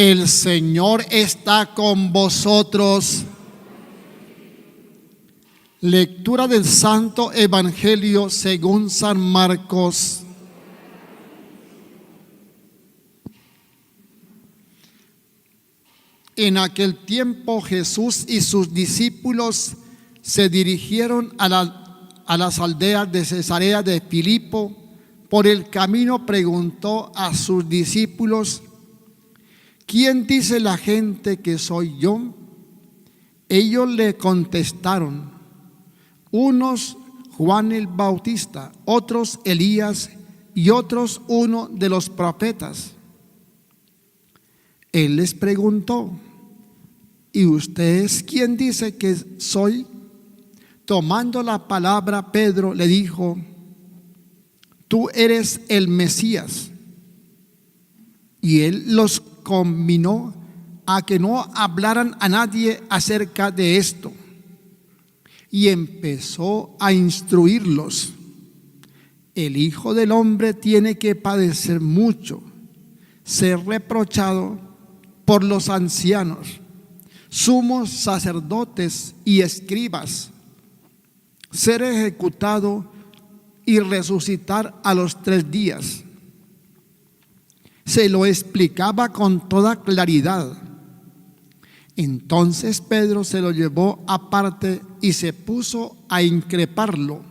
El Señor está con vosotros. Lectura del Santo Evangelio según San Marcos. En aquel tiempo Jesús y sus discípulos se dirigieron a las aldeas de Cesarea de Filipo. Por el camino preguntó a sus discípulos: ¿quién dice la gente que soy yo? Ellos le contestaron: unos Juan el Bautista, otros Elías y otros uno de los profetas. Él les preguntó: ¿y ustedes quién dice que soy? Tomando la palabra, Pedro le dijo: tú eres el Mesías. Y él los conminó a que no hablaran a nadie acerca de esto. Y empezó a instruirlos: el Hijo del Hombre tiene que padecer mucho, ser reprochado por los ancianos, sumos sacerdotes y escribas, ser ejecutado y resucitar a los 3 días. Se lo explicaba con toda claridad. Entonces Pedro se lo llevó aparte y se puso a increparlo.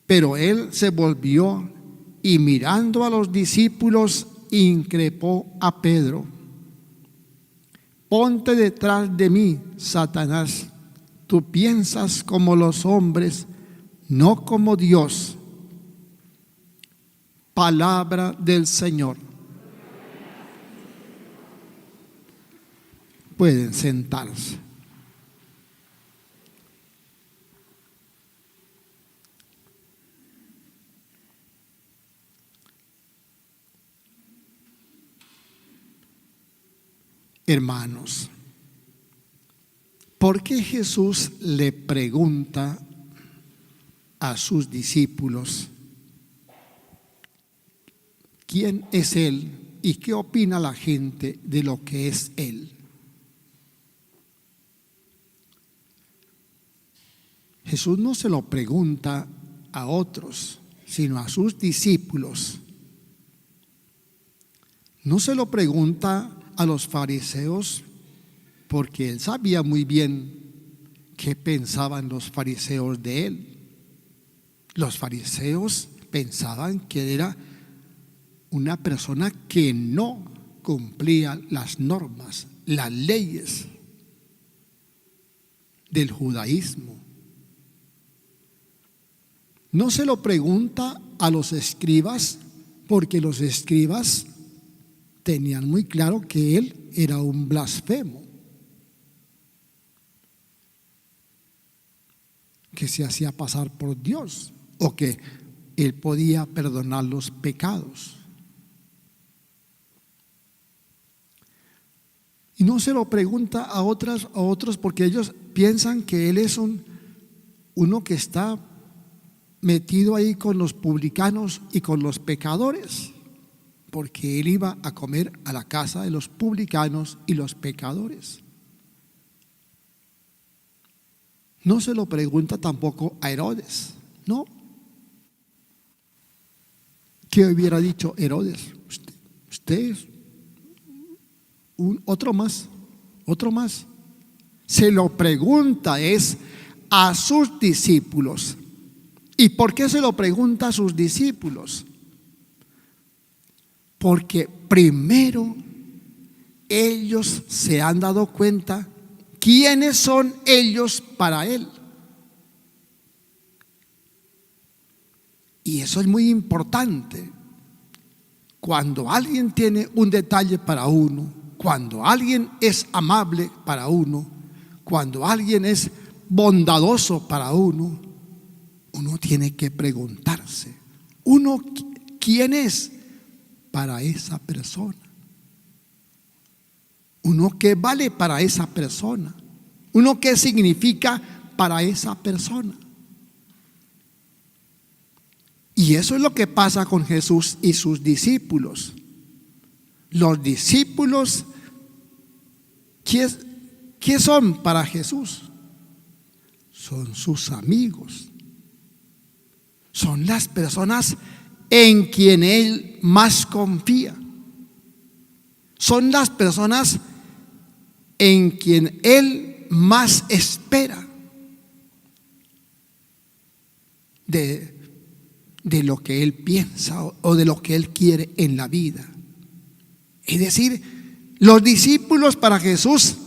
Pero él se volvió y, mirando a los discípulos, increpó a Pedro: ponte detrás de mí, Satanás. Tú piensas como los hombres, no como Dios. Palabra del Señor. Pueden sentarse. Hermanos, ¿por qué Jesús le pregunta a sus discípulos quién es Él y qué opina la gente de lo que es Él? Jesús no se lo pregunta a otros, sino a sus discípulos. No se lo pregunta a los fariseos, porque él sabía muy bien qué pensaban los fariseos de él. Los fariseos pensaban que era una persona que no cumplía las normas, las leyes del judaísmo. No se lo pregunta a los escribas, porque los escribas tenían muy claro que él era un blasfemo, que se hacía pasar por Dios, o que él podía perdonar los pecados. Y no se lo pregunta a otros porque ellos piensan que él es uno que está metido ahí con los publicanos y con los pecadores, porque él iba a comer a la casa de los publicanos y los pecadores. No se lo pregunta tampoco a Herodes, ¿no? ¿Qué hubiera dicho Herodes? Usted es otro más. Se lo pregunta es a sus discípulos. ¿Y por qué se lo pregunta a sus discípulos? Porque primero ellos se han dado cuenta quiénes son ellos para él. Y eso es muy importante. Cuando alguien tiene un detalle para uno, cuando alguien es amable para uno, cuando alguien es bondadoso para uno, uno tiene que preguntarse, uno, ¿quién es para esa persona? Uno, ¿qué vale para esa persona? Uno, ¿qué significa para esa persona? Y eso es lo que pasa con Jesús y sus discípulos. Los discípulos, ¿qué son para Jesús? Son sus amigos. Son las personas en quien Él más confía. Son las personas en quien Él más espera de lo que Él piensa o de lo que Él quiere en la vida. Es decir, los discípulos para Jesús,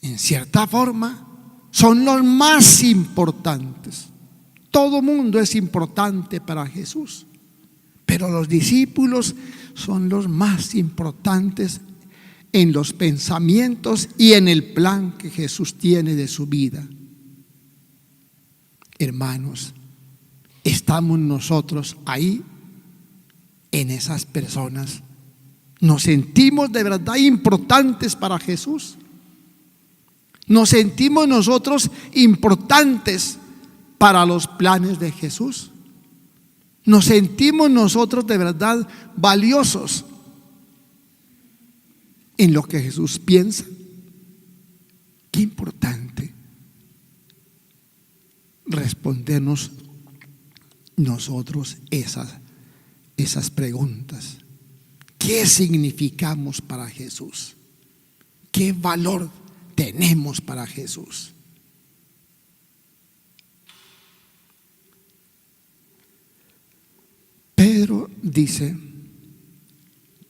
en cierta forma, son los más importantes. Todo mundo es importante para Jesús, pero los discípulos son los más importantes en los pensamientos y en el plan que Jesús tiene de su vida. Hermanos, estamos nosotros ahí en esas personas. Nos sentimos de verdad importantes para Jesús. Nos sentimos nosotros importantes para los planes de Jesús. Nos sentimos nosotros de verdad valiosos en lo que Jesús piensa. Qué importante respondernos nosotros esas preguntas. ¿Qué significamos para Jesús? ¿Qué valor tenemos para Jesús? Pedro dice: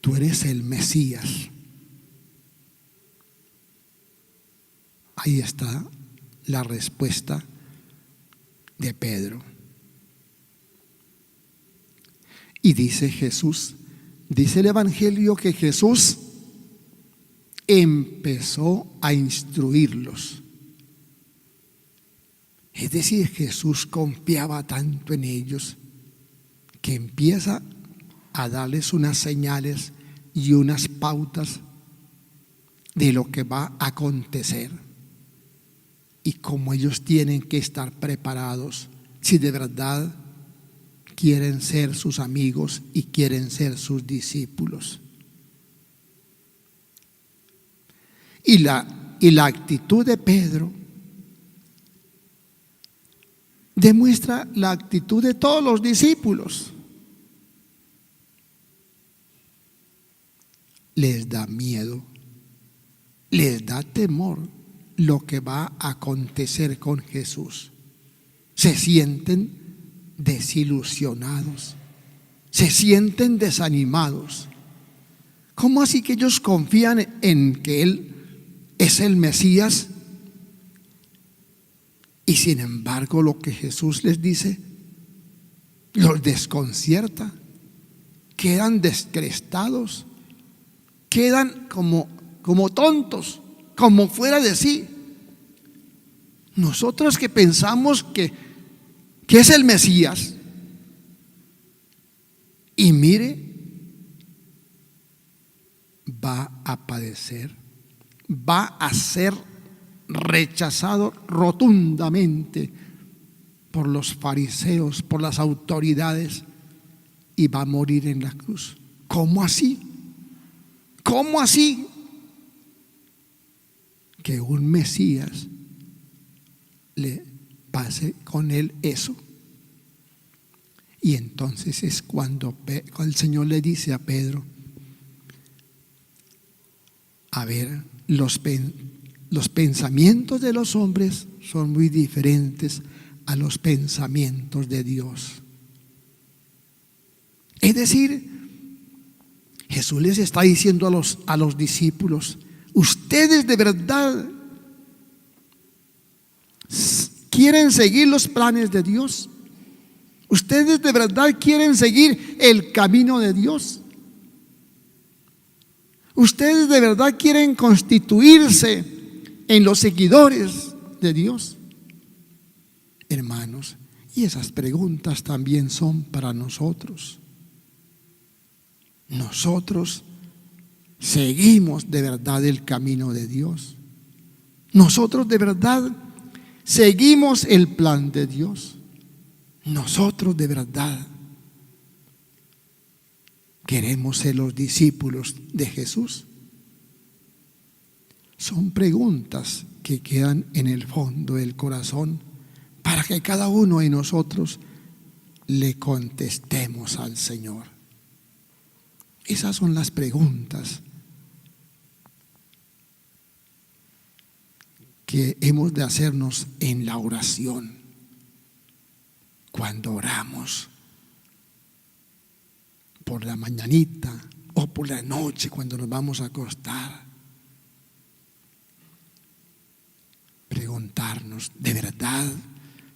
tú eres el Mesías. Ahí está la respuesta de Pedro. Y dice Jesús, dice el Evangelio que Jesús empezó a instruirlos. Es decir, Jesús confiaba tanto en ellos que empieza a darles unas señales y unas pautas de lo que va a acontecer y cómo ellos tienen que estar preparados si de verdad quieren ser sus amigos y quieren ser sus discípulos. Y la actitud de Pedro demuestra la actitud de todos los discípulos. Les da miedo, les da temor lo que va a acontecer con Jesús. Se sienten desilusionados, se sienten desanimados. ¿Cómo así que ellos confían en que Él es el Mesías? Y sin embargo lo que Jesús les dice los desconcierta, quedan descrestados, quedan como tontos, como fuera de sí. Nosotros que pensamos que es el Mesías, y mire, va a padecer, va a ser rechazado rotundamente por los fariseos, por las autoridades, y va a morir en la cruz. ¿Cómo así? ¿Cómo así que un Mesías le pase con él eso? Y entonces es cuando el Señor le dice a Pedro: a ver, los pensamientos de los hombres son muy diferentes a los pensamientos de Dios. Es decir, Jesús les está diciendo a los discípulos: ustedes de verdad quieren seguir los planes de Dios. Ustedes de verdad quieren seguir el camino de Dios. Ustedes de verdad quieren constituirse en los seguidores de Dios. Hermanos, y esas preguntas también son para nosotros. Nosotros seguimos de verdad el camino de Dios. Nosotros de verdad seguimos el plan de Dios. Nosotros de verdad ¿Queremos ser los discípulos de Jesús? Son preguntas que quedan en el fondo del corazón para que cada uno de nosotros le contestemos al Señor. Esas son las preguntas que hemos de hacernos en la oración, cuando oramos, por la mañanita o por la noche cuando nos vamos a acostar. Preguntarnos, ¿de verdad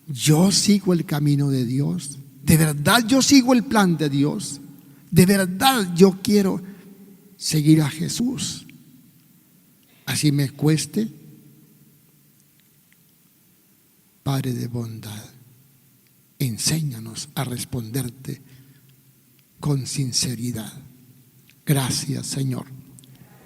yo sigo el camino de Dios? ¿De verdad yo sigo el plan de Dios? ¿De verdad yo quiero seguir a Jesús? Así me cueste. Padre de bondad, enséñanos a responderte con sinceridad. Gracias, Señor.